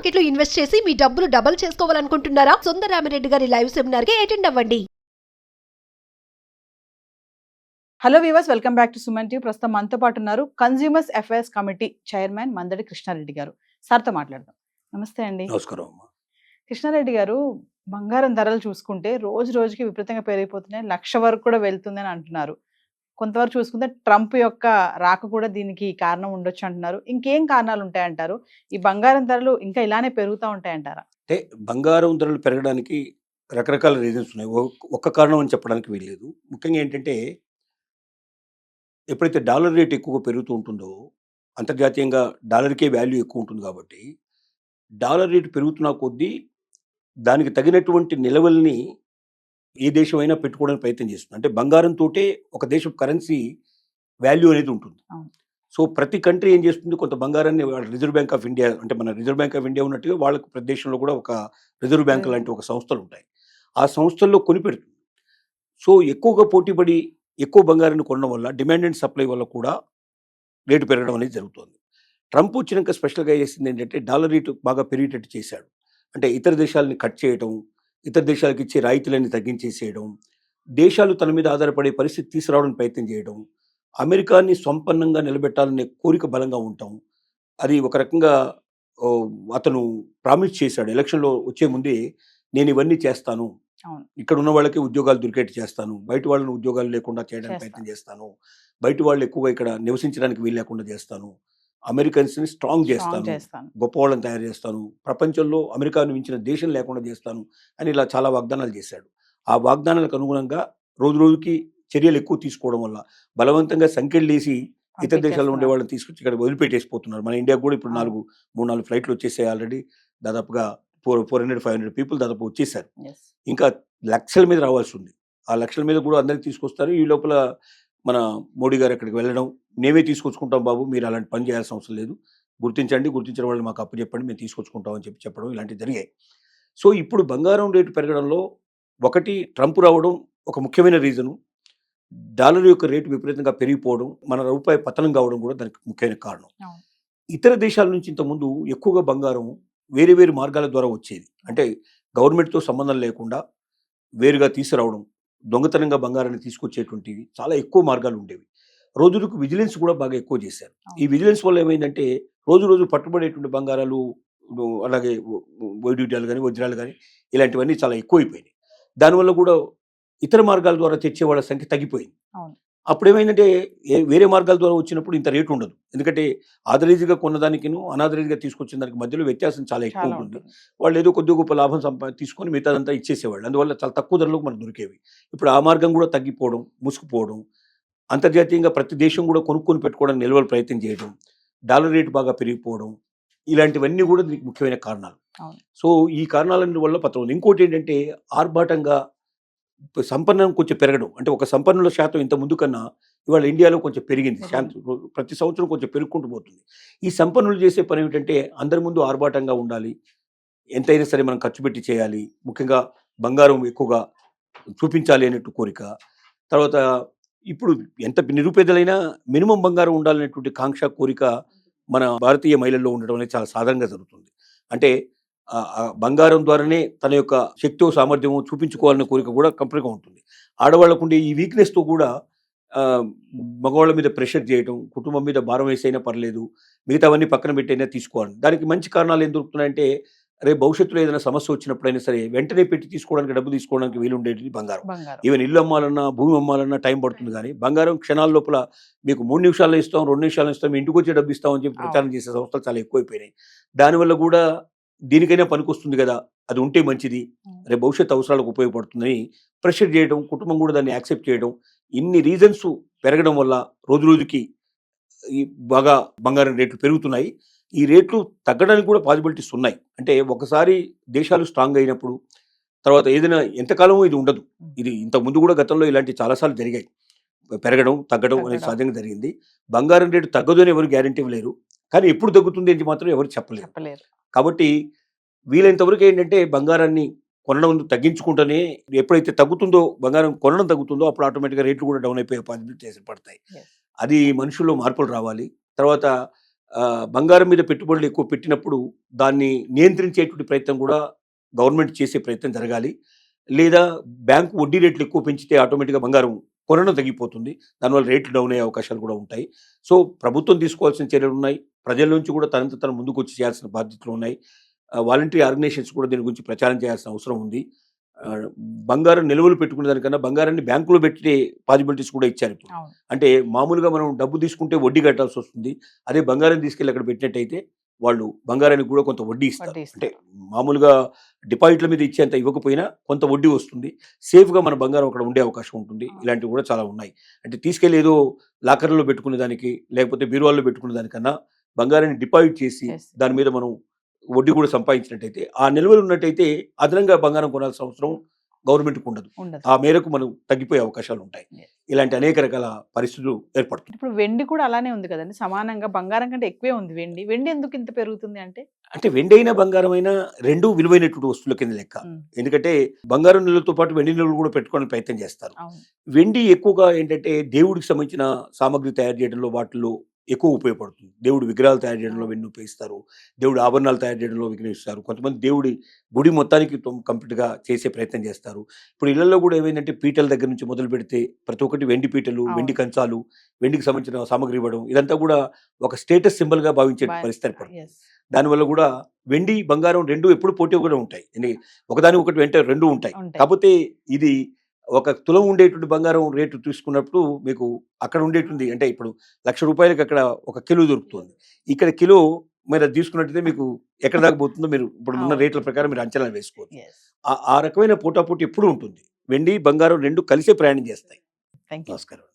మార్కెట్లో ఇన్వెస్ట్ చేసి మీ డబ్బులు డబుల్ చేసుకోవాలనుకుంటున్నారా? సుందరరామిరెడ్డి గారి లైవ్ సెమినార్ కి అటెండ్ అవ్వండి. Hello viewers, welcome back to Suman TV. ప్రస్తుతం మనతో పాటు ఉన్నారు consumers affairs committee chairman Mandadi Krishnareddy గారు. సార్తో మాట్లాడదాం. నమస్తే అండి. నమస్కారం అమ్మా. కృష్ణారెడ్డి గారు, బంగారం ధరలు చూసుకుంటే రోజు రోజుకి విపరీతంగా పెరిగిపోతున్నాయి. 1,00,000 వరకు కూడా వెళ్తుందని అంటున్నారు. కొంతవరకు చూసుకుంటే ట్రంప్ యొక్క రాక కూడా దీనికి కారణం ఉండొచ్చు అంటున్నారు. ఇంకేం కారణాలు ఉంటాయంటారు? ఈ బంగారం ధరలు ఇంకా ఇలానే పెరుగుతూ ఉంటాయంటారా? అంటే బంగారం ధరలు పెరగడానికి రకరకాల రీజన్స్ ఉన్నాయి. ఒక్క కారణం అని చెప్పడానికి వీల్లేదు. ముఖ్యంగా ఏంటంటే, ఎప్పుడైతే డాలర్ రేట్ ఎక్కువగా పెరుగుతూ ఉంటుందో, అంతర్జాతీయంగా డాలర్కే వాల్యూ ఎక్కువ ఉంటుంది కాబట్టి, డాలర్ రేటు పెరుగుతున్న కొద్దీ దానికి తగినటువంటి నిల్వల్ని ఏ దేశమైనా పెట్టుకోవడానికి ప్రయత్నం చేస్తుంది. అంటే బంగారంతోటే ఒక దేశం కరెన్సీ వాల్యూ అనేది ఉంటుంది. సో ప్రతి కంట్రీ ఏం చేస్తుంది, కొంత బంగారాన్ని రిజర్వ్ బ్యాంక్ ఆఫ్ ఇండియా, అంటే మన రిజర్వ్ బ్యాంక్ ఆఫ్ ఇండియా ఉన్నట్టుగా వాళ్ళకు ప్రతి దేశంలో కూడా ఒక రిజర్వ్ బ్యాంక్ లాంటి ఒక సంస్థలు ఉంటాయి. ఆ సంస్థల్లో కొనిపెడుతుంది. సో ఎక్కువగా పోటీపడి ఎక్కువ బంగారాన్ని కొనడం వల్ల డిమాండ్ అండ్ సప్లై వల్ల కూడా రేటు పెరగడం అనేది జరుగుతుంది. ట్రంప్ వచ్చినాక స్పెషల్గా చేసింది ఏంటంటే, డాలర్ రేటు బాగా పెరిగేటట్టు చేశాడు. అంటే ఇతర దేశాలని కట్ చేయడం, ఇతర దేశాలకు ఇచ్చే రాయితీలన్నీ తగ్గించేసేయడం, దేశాలు తన మీద ఆధారపడే పరిస్థితి తీసుకురావడానికి ప్రయత్నం చేయడం, అమెరికాని సంపన్నంగా నిలబెట్టాలనే కోరిక బలంగా ఉంటాం. అది ఒక రకంగా అతను ప్రామిస్ చేశాడు ఎలక్షన్లో వచ్చే ముందే, నేను ఇవన్నీ చేస్తాను, ఇక్కడ ఉన్న వాళ్ళకి ఉద్యోగాలు దొరికేట్టు చేస్తాను, బయట వాళ్ళని ఉద్యోగాలు లేకుండా చేయడానికి ప్రయత్నం చేస్తాను, బయట వాళ్ళు ఎక్కువగా ఇక్కడ నివసించడానికి వీలు లేకుండా చేస్తాను, అమెరికన్స్ని స్ట్రాంగ్ చేస్తాను, గొప్ప వాళ్ళని తయారు చేస్తాను, ప్రపంచంలో అమెరికాను మించిన దేశం లేకుండా చేస్తాను అని ఇలా చాలా వాగ్దానాలు చేశాడు. ఆ వాగ్దానాలకు అనుగుణంగా రోజు రోజుకి చర్యలు ఎక్కువ తీసుకోవడం వల్ల బలవంతంగా సంఖ్యలేసి ఇతర దేశాల్లో ఉండే వాళ్ళని తీసుకొచ్చి ఇక్కడ వదిలిపెట్టేసిపోతున్నారు. మన ఇండియాకు కూడా ఇప్పుడు 3-4 ఫ్లైట్లు వచ్చేసాయి. ఆల్రెడీ దాదాపుగా 400-500 పీపుల్ దాదాపు వచ్చేసారు. ఇంకా లక్షల మీద రావాల్సి ఉంది. ఆ లక్షల మీద కూడా అందరికి తీసుకొస్తారు. ఈ లోపల మన మోడీ గారు అక్కడికి వెళ్ళడం, మేమే తీసుకొచ్చుకుంటాం బాబు, మీరు అలాంటి పని చేయాల్సిన అవసరం లేదు, గుర్తించిన వాళ్ళు మాకు అప్పు చెప్పండి, మేము తీసుకొచ్చుకుంటాం అని చెప్పడం ఇలాంటివి జరిగాయి. సో ఇప్పుడు బంగారం రేటు పెరగడంలో ఒకటి ట్రంప్ రావడం ఒక ముఖ్యమైన రీజను. డాలర్ యొక్క రేటు విపరీతంగా పెరిగిపోవడం, మన రూపాయి పతనం కావడం కూడా దానికి ముఖ్యమైన కారణం. ఇతర దేశాల నుంచి ఇంతకుముందు ఎక్కువగా బంగారం వేరే వేరే మార్గాల ద్వారా వచ్చేది. అంటే గవర్నమెంట్తో సంబంధం లేకుండా వేరుగా తీసుకురావడం, దొంగతనంగా బంగారాన్ని తీసుకొచ్చేటువంటివి చాలా ఎక్కువ మార్గాలు ఉండేవి. రోజులకు విజిలెన్స్ కూడా బాగా ఎక్కువ చేశారు. ఈ విజిలెన్స్ వల్ల ఏమైందంటే, రోజు రోజు పట్టుబడేటువంటి బంగారాలు, అలాగే వైడ్యూటాలు కానీ వజ్రాలు కానీ ఇలాంటివన్నీ చాలా ఎక్కువైపోయినాయి. దానివల్ల కూడా ఇతర మార్గాల ద్వారా తెచ్చే వాళ్ళ సంఖ్య తగ్గిపోయింది. అప్పుడు ఏమైందంటే, వేరే మార్గాల ద్వారా వచ్చినప్పుడు ఇంత రేటు ఉండదు. ఎందుకంటే ఆథరైజ్గా కొన్నదానికిను అనాథరైజ్గా తీసుకొచ్చిన దానికి మధ్యలో వ్యత్యాసం చాలా ఎక్కువ ఉంటుంది. వాళ్ళు ఏదో కొద్ది గొప్ప లాభం తీసుకొని మిగతాదంతా ఇచ్చేసేవాళ్ళు. అందువల్ల చాలా తక్కువ ధరలకు మనకు దొరికేవి. ఇప్పుడు ఆ మార్గం కూడా తగ్గిపోవడం, మూసుకుపోవడం, అంతర్జాతీయంగా ప్రతి దేశం కూడా కొనుక్కొని పెట్టుకోవడానికి నిల్వలు ప్రయత్నం చేయడం, డాలర్ రేటు బాగా పెరిగిపోవడం, ఇలాంటివన్నీ కూడా దీనికి ముఖ్యమైన కారణాలు. సో ఈ కారణాలన్నీ వల్ల పత్రం ఉంది. ఇంకోటి ఏంటంటే, ఆర్భాటంగా సంపన్నం కొంచెం పెరగడం. అంటే ఒక సంపన్నుల శాతం ఇంత ముందు కన్నా ఇవాళ ఇండియాలో కొంచెం పెరిగింది. ప్రతి సంవత్సరం కొంచెం పెరుగుకుంటూ పోతుంది. ఈ సంపన్నులు చేసే పని ఏమిటంటే, అందరి ముందు ఆర్భాటంగా ఉండాలి, ఎంతైనా సరే మనం ఖర్చు పెట్టి చేయాలి, ముఖ్యంగా బంగారం ఎక్కువగా చూపించాలి అనేట్టు కోరిక. తర్వాత ఇప్పుడు ఎంత నిరుపేదలైనా మినిమం బంగారం ఉండాలనేటువంటి కాంక్ష, కోరిక మన భారతీయ మహిళల్లో ఉండడం అనేది చాలా సాధారణంగా జరుగుతుంది. అంటే బంగారం ద్వారానే తన యొక్క శక్తిో సామర్థ్యమో చూపించుకోవాలనే కోరిక కూడా కంపల్గా ఉంటుంది. ఆడవాళ్ళకు ఉండే ఈ వీక్నెస్తో కూడా మగవాళ్ళ మీద ప్రెషర్ చేయడం, కుటుంబం మీద భారం వేసైనా పర్లేదు, మిగతావన్నీ పక్కన పెట్టైనా తీసుకోవాలి. దానికి మంచి కారణాలు ఏం దొరుకుతున్నాయంటే, రేపు భవిష్యత్తులో ఏదైనా సమస్య వచ్చినప్పుడైనా సరే వెంటనే పెట్టి తీసుకోవడానికి, డబ్బు తీసుకోవడానికి వీలుండేది బంగారం. ఈవెన్ ఇల్లు అమ్మాలన్నా, భూమి అమ్మాలన్నా టైం పడుతుంది. కానీ బంగారం క్షణాల లోపల మీకు 3 నిమిషాల్లో ఇస్తాం, 2 నిమిషాల్లో ఇస్తాం, ఇంటికి వచ్చే డబ్బు ఇస్తాం అని చెప్పి ప్రచారం చేసే సంస్థలు చాలా ఎక్కువైపోయినాయి. దానివల్ల కూడా దీనికైనా పనికొస్తుంది కదా, అది ఉంటే మంచిది, రేపు భవిష్యత్తు అవసరాలకు ఉపయోగపడుతుందని ప్రెషర్ చేయడం, కుటుంబం కూడా దాన్ని యాక్సెప్ట్ చేయడం, ఇన్ని రీజన్స్ పెరగడం వల్ల రోజు రోజుకి ఈ బాగా బంగారం రేట్లు పెరుగుతున్నాయి. ఈ రేట్లు తగ్గడానికి కూడా పాసిబిలిటీస్ ఉన్నాయి. అంటే ఒకసారి దేశాలు స్ట్రాంగ్ అయినప్పుడు తర్వాత ఏదైనా ఎంతకాలం ఇది ఉండదు. ఇది ఇంతకుముందు కూడా గతంలో ఇలాంటి చాలాసార్లు జరిగాయి. పెరగడం తగ్గడం అనేది సహజంగా జరిగింది. బంగారం రేటు తగ్గదు అని ఎవరు గ్యారంటీ ఇవ్వలేరు. కానీ ఎప్పుడు తగ్గుతుంది అని మాత్రం ఎవరు చెప్పలేరు. కాబట్టి వీలైనంతవరకు ఏంటంటే, బంగారాన్ని కొనడం తగ్గించుకుంటేనే, ఎప్పుడైతే తగ్గుతుందో బంగారం కొనడం తగ్గుతుందో అప్పుడు ఆటోమేటిక్గా రేట్లు కూడా డౌన్ అయిపోయే పాసిబిలిటీస్ పడతాయి. అది మనుషుల్లో మార్పులు రావాలి. తర్వాత బంగారం మీద పెట్టుబడులు ఎక్కువ పెట్టినప్పుడు దాన్ని నియంత్రించేటువంటి ప్రయత్నం కూడా గవర్నమెంట్ చేసే ప్రయత్నం జరగాలి. లేదా బ్యాంకు వడ్డీ రేట్లు ఎక్కువ పెంచితే ఆటోమేటిక్గా బంగారం కొనడం తగ్గిపోతుంది. దానివల్ల రేట్లు డౌన్ అయ్యే అవకాశాలు కూడా ఉంటాయి. సో ప్రభుత్వం తీసుకోవాల్సిన చర్యలు ఉన్నాయి. ప్రజల నుంచి కూడా తన ముందుకు వచ్చి చేయాల్సిన బాధ్యతలు ఉన్నాయి. వాలంటరీ ఆర్గనైజేషన్స్ కూడా దీని గురించి ప్రచారం చేయాల్సిన అవసరం ఉంది. బంగారం నిల్వలు పెట్టుకునే దానికన్నా బంగారాన్ని బ్యాంకులో పెట్టే పాసిబిలిటీస్ కూడా ఇచ్చారు ఇప్పుడు. అవును. అంటే మామూలుగా మనం డబ్బు తీసుకుంటే వడ్డీ కట్టాల్సి వస్తుంది. అదే బంగారం తీసుకెళ్ళి అక్కడ పెట్టినట్టయితే వాళ్ళు బంగారానికి కూడా కొంత వడ్డీ ఇస్తారు. వడ్డీ ఇస్తారు. అంటే మామూలుగా డిపాజిట్ల మీద ఇచ్చేంత ఇవ్వకపోయినా కొంత వడ్డీ వస్తుంది. సేఫ్గా మన బంగారం అక్కడ ఉండే అవకాశం ఉంటుంది. ఇలాంటివి కూడా చాలా ఉన్నాయి. అంటే తీసుకెళ్ళి ఏదో లాకర్లో పెట్టుకునే దానికి లేకపోతే బీరువాల్లో పెట్టుకునే దానికన్నా బంగారాన్ని డిపాజిట్ చేసి Yes. దాని మీద మనం వడ్డీ కూడా సంపాదించినట్టయితే ఆ నిల్వలు ఉన్నట్టయితే అదనంగా బంగారం కొనాల్సిన అవసరం గవర్నమెంట్కి ఉండదు. ఉండదు. ఆ మేరకు మనం తగ్గిపోయే అవకాశాలు ఉంటాయి. Yes. ఇలాంటి అనేక రకాల పరిస్థితులు ఏర్పడుతుంది. ఇప్పుడు వెండి కూడా అలానే ఉంది కదండి, సమానంగా బంగారం కంటే ఎక్కువే ఉంది వెండి. వెండి ఎందుకు ఇంత పెరుగుతుంది అంటే? అంటే వెండి అయినా బంగారం అయినా రెండు విలువైనటువంటి వస్తువుల కింద లెక్క. ఎందుకంటే బంగారం నిల్వలతో పాటు వెండి నిల్వలు కూడా పెట్టుకోవడానికి ప్రయత్నం చేస్తారు. అవును. వెండి ఎక్కువగా ఏంటంటే దేవుడికి సంబంధించిన సామాగ్రి తయారు చేయడంలో వాటిల్లో ఎక్కువ ఉపయోగపడుతుంది. దేవుడి విగ్రహాలు తయారు చేయడంలో వెండి ఉపయోగిస్తారు. దేవుడి ఆభరణాలు తయారు చేయడంలో వినియోగిస్తారు. కొంతమంది దేవుడి గుడి మొత్తానికి కంప్లీట్గా చేసే ప్రయత్నం చేస్తారు. ఇప్పుడు ఇళ్లలో కూడా ఏమైందంటే పీటల దగ్గర నుంచి మొదలు పెడితే ప్రతి ఒక్కటి వెండి పీటలు, అవును. వెండి కంచాలు, వెండికి సంబంధించిన సామాగ్రి ఇవ్వడం, ఇదంతా కూడా ఒక స్టేటస్ సింబల్గా భావించే పరిస్థితి ఏర్పడుతుంది. Yes. దానివల్ల కూడా వెండి బంగారం రెండు ఎప్పుడు పోటీ కూడా ఉంటాయి. ఒకదాని ఒకటి వెంట రెండు ఉంటాయి. ఉంటాయి. కాకపోతే ఇది ఒక తులం ఉండేటువంటి బంగారం రేటు తీసుకున్నప్పుడు మీకు అక్కడ ఉండేటువంటి అంటే ఇప్పుడు ₹1,00,000 అక్కడ ఒక కిలో దొరుకుతుంది. ఇక్కడ కిలో మీరు అది తీసుకున్నట్టయితే మీకు ఎక్కడ దాకా పోతుందో మీరు ఇప్పుడు ఉన్న అవును. రేట్ల ప్రకారం మీరు అంచనా వేసుకోవచ్చు. Yes. ఆ రకమైన పోటాపోటీ ఎప్పుడు ఉంటుంది. వెండి బంగారం రెండు కలిసే ప్రయాణం చేస్తాయి. Thank you. నమస్కారం.